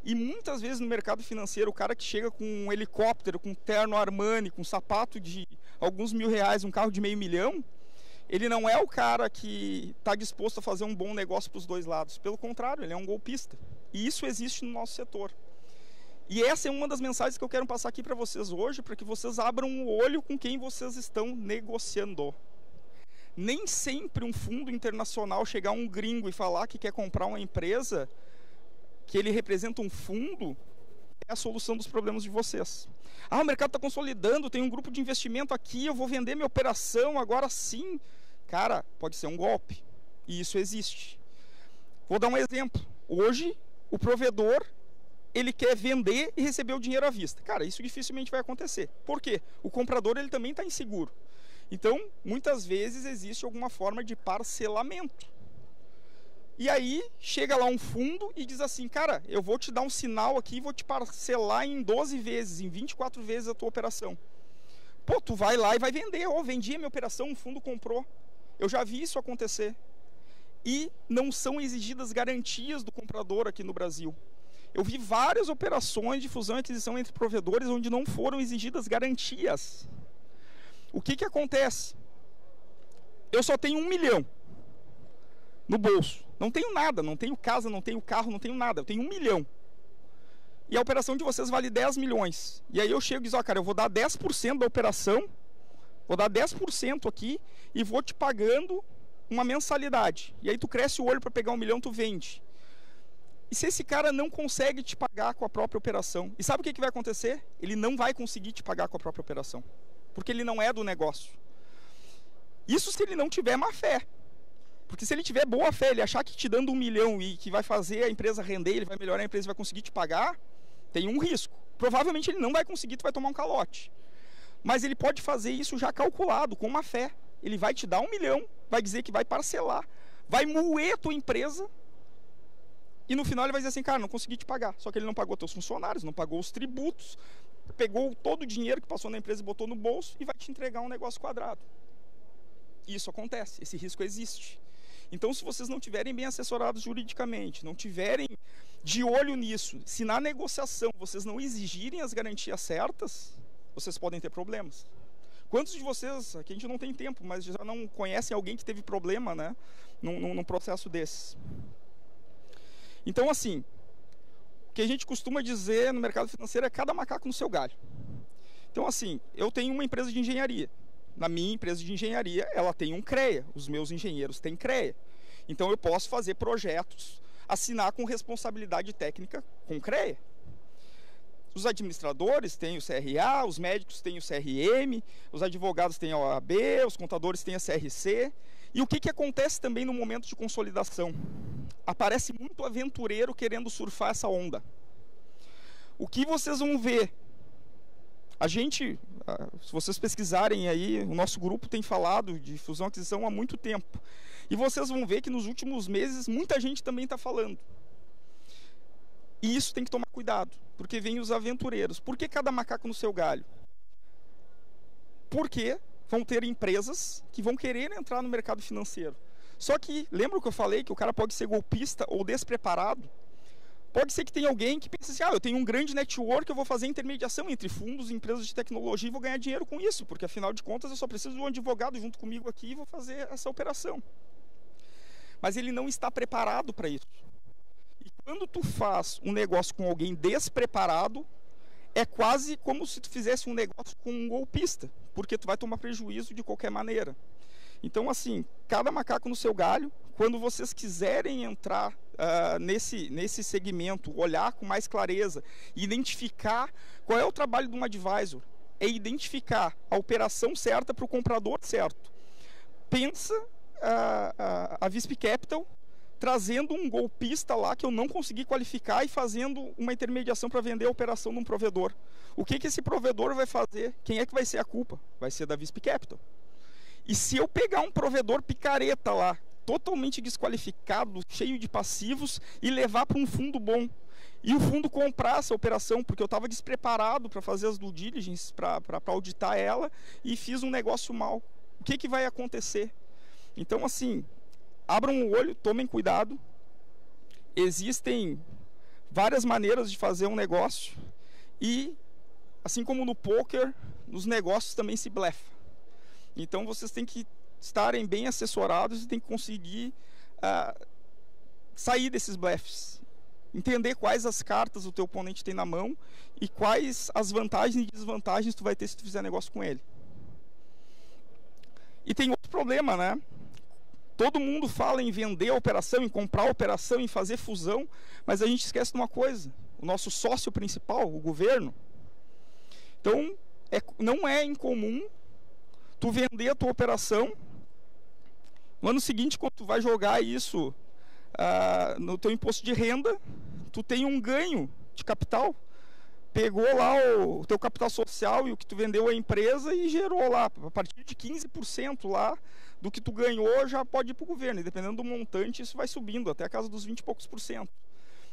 E muitas vezes no mercado financeiro, o cara que chega com um helicóptero, com um terno Armani, com um sapato de alguns R$1.000, um carro de $500 mil, ele não é o cara que está disposto a fazer um bom negócio para os dois lados. Pelo contrário, ele é um golpista. E isso existe no nosso setor. E essa é uma das mensagens que eu quero passar aqui para vocês hoje, para que vocês abram o olho com quem vocês estão negociando. Nem sempre um fundo internacional chegar um gringo e falar que quer comprar uma empresa, que ele representa um fundo, é a solução dos problemas de vocês. O mercado está consolidando, tem um grupo de investimento aqui, eu vou vender minha operação agora sim. Cara, pode ser um golpe. E isso existe. Vou dar um exemplo. Hoje, o provedor, ele quer vender e receber o dinheiro à vista. Cara, isso dificilmente vai acontecer. Por quê? O comprador ele também está inseguro. Então, muitas vezes existe alguma forma de parcelamento. E aí, chega lá um fundo e diz assim, cara, eu vou te dar um sinal aqui e vou te parcelar em 12 vezes, em 24 vezes a tua operação. Pô, tu vai lá e vai vender. Ó, vendi a minha operação, o fundo comprou. Eu já vi isso acontecer. E não são exigidas garantias do comprador aqui no Brasil. Eu vi várias operações de fusão e aquisição entre provedores onde não foram exigidas garantias. O que acontece? Eu só tenho 1 milhão no bolso. Não tenho nada, não tenho casa, não tenho carro, não tenho nada. Eu tenho 1 milhão. E a operação de vocês vale 10 milhões. E aí eu chego e digo, ó, cara, eu vou dar 10% da operação, vou dar 10% aqui e vou te pagando uma mensalidade. E aí tu cresce o olho para pegar 1 milhão, tu vende. E se esse cara não consegue te pagar com a própria operação? E sabe o que vai acontecer? Ele não vai conseguir te pagar com a própria operação. Porque ele não é do negócio. Isso se ele não tiver má fé. Porque se ele tiver boa fé, ele achar que te dando 1 milhão e que vai fazer a empresa render, ele vai melhorar a empresa e vai conseguir te pagar, tem um risco. Provavelmente ele não vai conseguir, tu vai tomar um calote. Mas ele pode fazer isso já calculado, com má fé. Ele vai te dar 1 milhão, vai dizer que vai parcelar, vai moer a tua empresa e no final ele vai dizer assim, cara, não consegui te pagar. Só que ele não pagou teus funcionários, não pagou os tributos, pegou todo o dinheiro que passou na empresa e botou no bolso e vai te entregar um negócio quadrado. Isso acontece, esse risco existe. Então, se vocês não tiverem bem assessorados juridicamente, não tiverem de olho nisso, se na negociação vocês não exigirem as garantias certas, vocês podem ter problemas. Quantos de vocês, aqui a gente não tem tempo, mas já não conhecem alguém que teve problema, né, num processo desses? Então, assim, o que a gente costuma dizer no mercado financeiro é cada macaco no seu galho. Então, assim, eu tenho uma empresa de engenharia. Na minha empresa de engenharia, ela tem um CREA, os meus engenheiros têm CREA. Então eu posso fazer projetos, assinar com responsabilidade técnica com CREA. Os administradores têm o CRA, os médicos têm o CRM, os advogados têm a OAB, os contadores têm a CRC. E o que acontece também no momento de consolidação? Aparece muito aventureiro querendo surfar essa onda. O que vocês vão ver? A gente, se vocês pesquisarem aí, o nosso grupo tem falado de fusão e aquisição há muito tempo. E vocês vão ver que nos últimos meses muita gente também está falando. E isso tem que tomar cuidado, porque vem os aventureiros. Por que cada macaco no seu galho? Porque vão ter empresas que vão querer entrar no mercado financeiro. Só que, lembra que eu falei que o cara pode ser golpista ou despreparado? Pode ser que tenha alguém que pense assim, eu tenho um grande network, eu vou fazer intermediação entre fundos e empresas de tecnologia e vou ganhar dinheiro com isso, porque afinal de contas eu só preciso de um advogado junto comigo aqui e vou fazer essa operação. Mas ele não está preparado para isso. E quando tu faz um negócio com alguém despreparado, é quase como se tu fizesse um negócio com um golpista, porque tu vai tomar prejuízo de qualquer maneira. Então, assim, cada macaco no seu galho. Quando vocês quiserem entrar nesse segmento, olhar com mais clareza, identificar qual é o trabalho de um advisor, é identificar a operação certa para o comprador certo. Pensa a Visp Capital trazendo um golpista lá que eu não consegui qualificar e fazendo uma intermediação para vender a operação de um provedor. O que esse provedor vai fazer? Quem é que vai ser a culpa? Vai ser da Visp Capital. E se eu pegar um provedor picareta lá, totalmente desqualificado, cheio de passivos, e levar para um fundo bom, e o fundo comprar essa operação, porque eu estava despreparado para fazer as due diligence, para auditar ela, e fiz um negócio mal, o que vai acontecer? Então, assim, abram o olho, tomem cuidado. Existem várias maneiras de fazer um negócio, e, assim como no poker, nos negócios também se blefa. Então vocês têm que estarem bem assessorados e têm que conseguir sair desses blefs. Entender quais as cartas o teu oponente tem na mão e quais as vantagens e desvantagens tu vai ter se tu fizer negócio com ele. E tem outro problema, né? Todo mundo fala em vender a operação, em comprar a operação, em fazer fusão, mas a gente esquece de uma coisa. O nosso sócio principal, o governo. Então, não é incomum tu vender a tua operação, no ano seguinte, quando tu vai jogar isso no teu imposto de renda, tu tem um ganho de capital. Pegou lá o teu capital social e o que tu vendeu à empresa e gerou lá, a partir de 15% lá do que tu ganhou já pode ir para o governo. E dependendo do montante, isso vai subindo até a casa dos 20 e poucos %.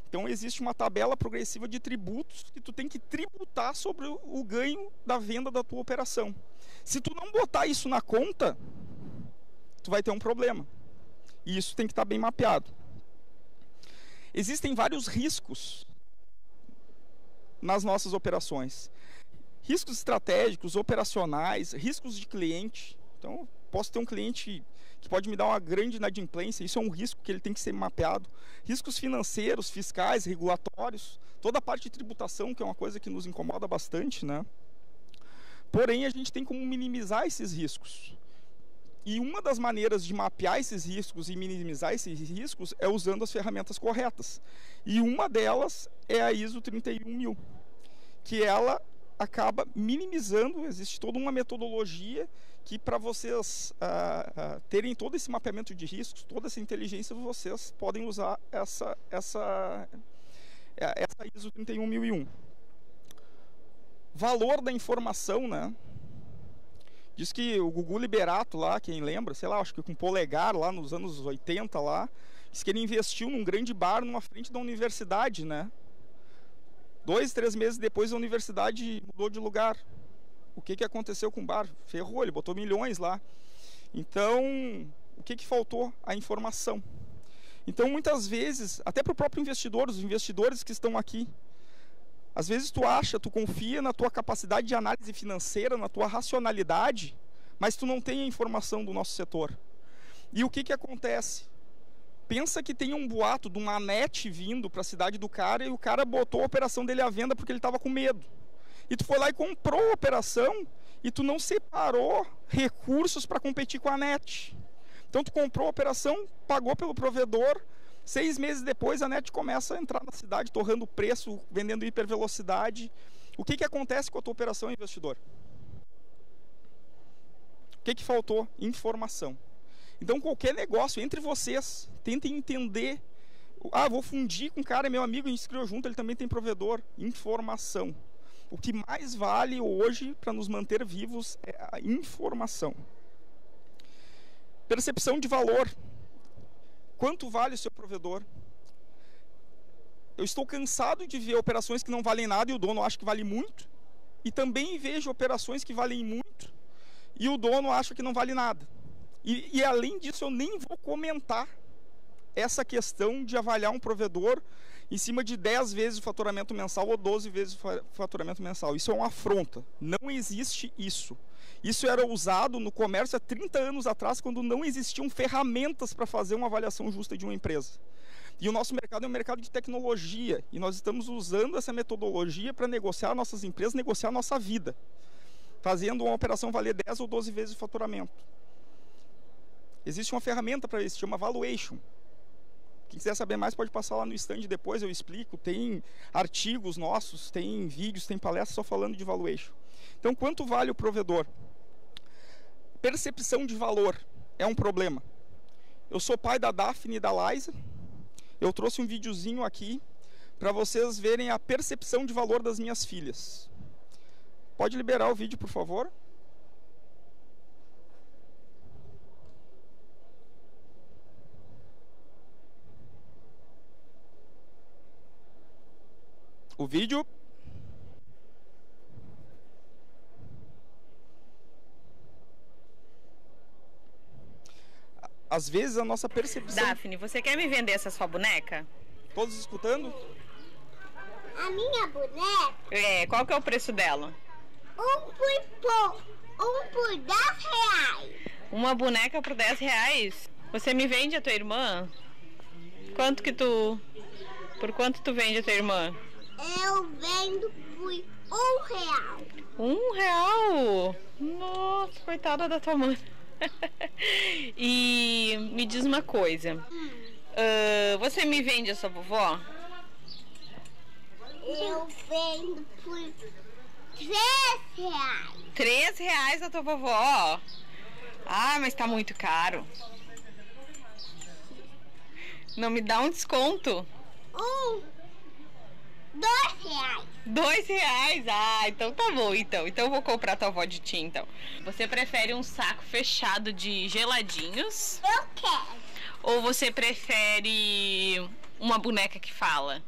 Então existe uma tabela progressiva de tributos que tu tem que tributar sobre o ganho da venda da tua operação. Se tu não botar isso na conta, tu vai ter um problema. E isso tem que estar bem mapeado. Existem vários riscos nas nossas operações. Riscos estratégicos, operacionais, riscos de cliente. Então, posso ter um cliente que pode me dar uma grande inadimplência, isso é um risco que ele tem que ser mapeado. Riscos financeiros, fiscais, regulatórios, toda a parte de tributação, que é uma coisa que nos incomoda bastante, né? Porém, a gente tem como minimizar esses riscos. E uma das maneiras de mapear esses riscos e minimizar esses riscos é usando as ferramentas corretas. E uma delas é a ISO 31000, que ela acaba minimizando, existe toda uma metodologia que para vocês terem todo esse mapeamento de riscos, toda essa inteligência, vocês podem usar essa ISO 31001. Valor da informação, né? Diz que o Gugu Liberato lá, quem lembra, sei lá, acho que com Polegar lá nos anos 80 lá, diz que ele investiu num grande bar numa frente da universidade, né? 2, 3 meses depois a universidade mudou de lugar. O que aconteceu com o bar? Ferrou, ele botou milhões lá. Então, o que faltou? A informação. Então, muitas vezes, até para o próprio investidor, os investidores que estão aqui, às vezes tu confia na tua capacidade de análise financeira, na tua racionalidade, mas tu não tem a informação do nosso setor. E o que acontece? Pensa que tem um boato de uma net vindo para a cidade do cara e o cara botou a operação dele à venda porque ele estava com medo. E tu foi lá e comprou a operação e tu não separou recursos para competir com a net. Então tu comprou a operação, pagou pelo provedor, 6 meses depois a net começa a entrar na cidade, torrando preço, vendendo hipervelocidade. O que acontece com a tua operação, investidor? O que faltou? Informação. Então qualquer negócio entre vocês, tentem entender. Vou fundir com um cara, meu amigo, a gente se criou junto, ele também tem provedor. Informação. O que mais vale hoje para nos manter vivos é a informação. Percepção de valor. Quanto vale o seu provedor? Eu estou cansado de ver operações que não valem nada e o dono acha que vale muito. E também vejo operações que valem muito e o dono acha que não vale nada. E além disso, eu nem vou comentar essa questão de avaliar um provedor em cima de 10 vezes o faturamento mensal ou 12 vezes o faturamento mensal. Isso é uma afronta. Não existe isso. Isso era usado no comércio há 30 anos atrás, quando não existiam ferramentas para fazer uma avaliação justa de uma empresa. E o nosso mercado é um mercado de tecnologia. E nós estamos usando essa metodologia para negociar nossas empresas, negociar a nossa vida. Fazendo uma operação valer 10 ou 12 vezes o faturamento. Existe uma ferramenta para isso, chama Valuation. Quem quiser saber mais pode passar lá no stand depois, eu explico. Tem artigos nossos, tem vídeos, tem palestras só falando de Valuation. Então, quanto vale o provedor? Percepção de valor é um problema. Eu sou pai da Daphne e da Liza. Eu trouxe um videozinho aqui para vocês verem a percepção de valor das minhas filhas. Pode liberar o vídeo, por favor? O vídeo. Às vezes a nossa percepção... Daphne, você quer me vender essa sua boneca? Todos escutando? A minha boneca? Qual que é o preço dela? Um por 10 reais. Uma boneca por 10 reais? Você me vende a tua irmã? Quanto que tu... Por quanto tu vende a tua irmã? Eu vendo por R$1. R$1? Nossa, coitada da tua mãe. E me diz uma coisa. Você me vende a sua vovó? Eu vendo por R$3. R$3 a tua vovó? Ah, mas tá muito caro. Não me dá um desconto? R$2. Ah, então tá bom, então eu vou comprar tua avó de ti, então. Você prefere um saco fechado de geladinhos? Eu quero. Ou você prefere uma boneca que fala?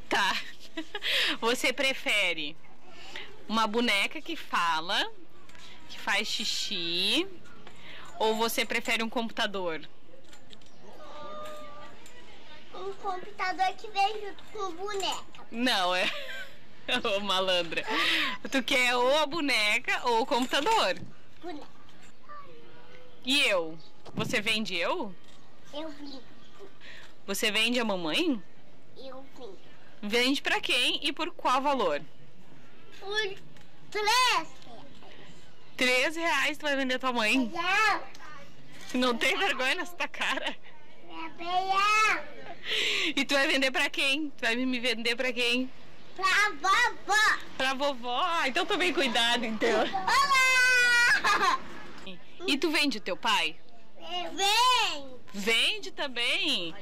Tá. Você prefere uma boneca que fala, que faz xixi, ou você prefere um computador? Um computador que vem junto com boneca. Não, é... Ô, malandra. Tu quer ou a boneca ou o computador? Boneca. E eu? Você vende eu? Eu vim. Você vende a mamãe? Eu vim. Vende pra quem e por qual valor? Por 3 R$3 tu vai vender a tua mãe? Não tem vergonha nessa tua cara? E tu vai vender pra quem? Tu vai me vender pra quem? Pra vovó. Pra vovó? Ah, então tô bem cuidado, então. Olá! E tu vende o teu pai? Vem. Vende também?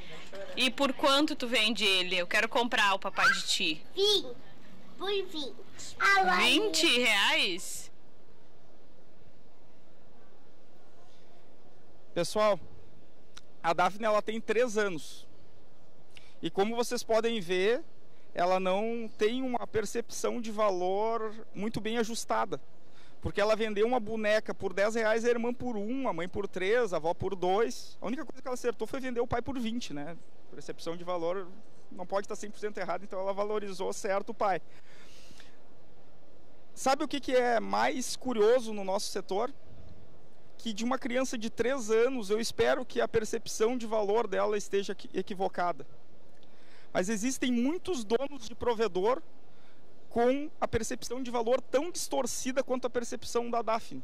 E por quanto tu vende ele? Eu quero comprar o papai de ti. 20. Por 20. R$20? Pessoal, a Daphne ela tem 3 anos. E como vocês podem ver, ela não tem uma percepção de valor muito bem ajustada. Porque ela vendeu uma boneca por R$10, a irmã por 1, a mãe por 3, a avó por 2. A única coisa que ela acertou foi vender o pai por 20, né? Percepção de valor não pode estar 100% errada, então ela valorizou certo o pai. Sabe o que é mais curioso no nosso setor? Que de uma criança de 3 anos, eu espero que a percepção de valor dela esteja equivocada. Mas existem muitos donos de provedor com a percepção de valor tão distorcida quanto a percepção da Daphne.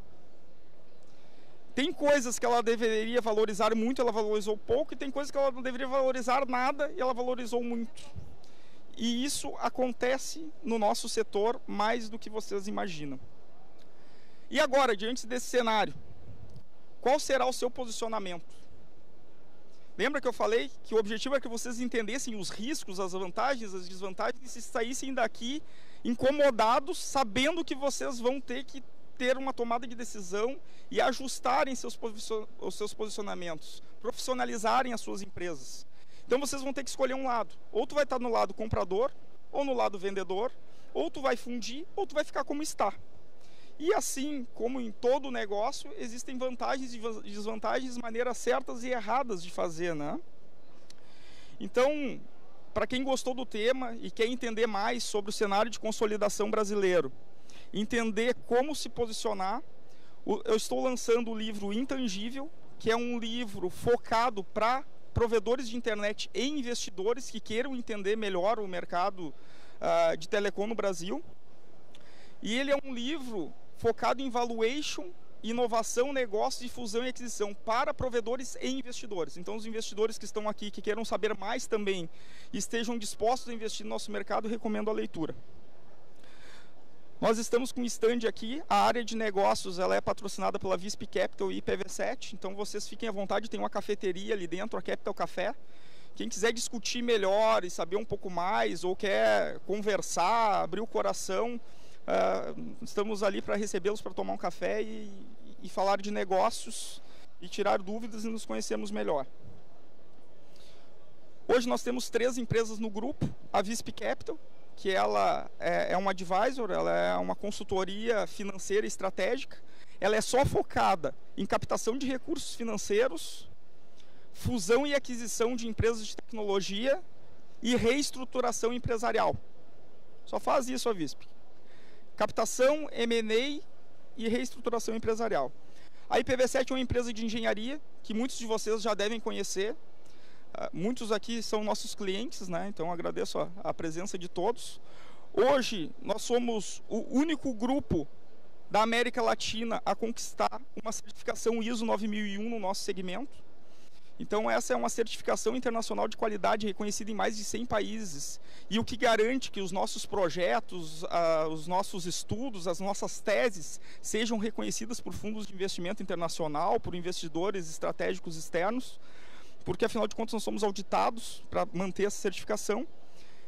Tem coisas que ela deveria valorizar muito, ela valorizou pouco, e tem coisas que ela não deveria valorizar nada e ela valorizou muito. E isso acontece no nosso setor mais do que vocês imaginam. E agora, diante desse cenário, qual será o seu posicionamento? Lembra que eu falei que o objetivo é que vocês entendessem os riscos, as vantagens, as desvantagens e saíssem daqui incomodados, sabendo que vocês vão ter que ter uma tomada de decisão e ajustarem os seus posicionamentos, profissionalizarem as suas empresas. Então vocês vão ter que escolher um lado. Ou tu vai estar no lado comprador, ou no lado vendedor, ou tu vai fundir, ou tu vai ficar como está. E assim como em todo negócio, existem vantagens e desvantagens, maneiras certas e erradas de fazer, né? Então, para quem gostou do tema e quer entender mais sobre o cenário de consolidação brasileiro, entender como se posicionar, eu estou lançando o livro Intangível, que é um livro focado para provedores de internet e investidores que queiram entender melhor o mercado de telecom no Brasil. E ele é um livro focado em valuation, inovação, negócio, difusão e aquisição para provedores e investidores. Então, os investidores que estão aqui, que queiram saber mais também, estejam dispostos a investir no nosso mercado, recomendo a leitura. Nós estamos com um stand aqui, a área de negócios ela é patrocinada pela Visp Capital e IPv7, então vocês fiquem à vontade, tem uma cafeteria ali dentro, a Capital Café. Quem quiser discutir melhor e saber um pouco mais, ou quer conversar, abrir o coração, estamos ali para recebê-los para tomar um café e falar de negócios e tirar dúvidas e nos conhecermos melhor. Hoje nós temos 3 empresas no grupo, a Visp Capital, que ela é uma advisor, ela é uma consultoria financeira estratégica, ela é só focada em captação de recursos financeiros, fusão e aquisição de empresas de tecnologia e reestruturação empresarial. Só faz isso a Visp. Captação, M&A e reestruturação empresarial. A IPv7 é uma empresa de engenharia que muitos de vocês já devem conhecer. Muitos aqui são nossos clientes, né? Então agradeço a presença de todos. Hoje nós somos o único grupo da América Latina a conquistar uma certificação ISO 9001 no nosso segmento. Então essa é uma certificação internacional de qualidade reconhecida em mais de 100 países e o que garante que os nossos projetos, os nossos estudos, as nossas teses sejam reconhecidas por fundos de investimento internacional, por investidores estratégicos externos, porque afinal de contas nós somos auditados para manter essa certificação.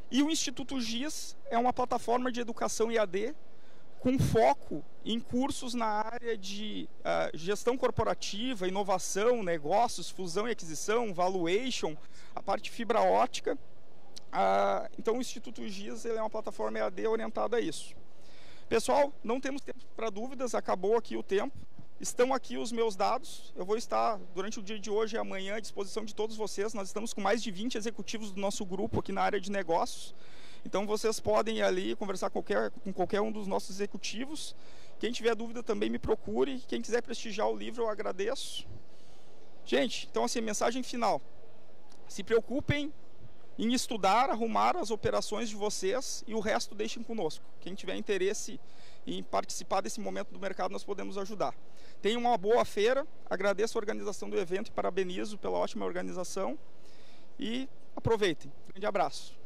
E o Instituto GIS é uma plataforma de educação EAD com foco em cursos na área de gestão corporativa, inovação, negócios, fusão e aquisição, valuation, a parte de fibra ótica Então o Instituto GIS ele é uma plataforma EAD orientada a isso. Pessoal, não temos tempo para dúvidas, acabou aqui o tempo. Estão aqui os meus dados, eu vou estar durante o dia de hoje e amanhã à disposição de todos vocês. Nós estamos com mais de 20 executivos do nosso grupo aqui na área de negócios. Então vocês podem ir ali conversar com qualquer um dos nossos executivos. Quem tiver dúvida também me procure. Quem quiser prestigiar o livro eu agradeço. Gente, então assim, mensagem final. Se preocupem em estudar, arrumar as operações de vocês e o resto deixem conosco. Quem tiver interesse em participar desse momento do mercado, nós podemos ajudar. Tenham uma boa feira, agradeço a organização do evento e parabenizo pela ótima organização e aproveitem. Grande abraço.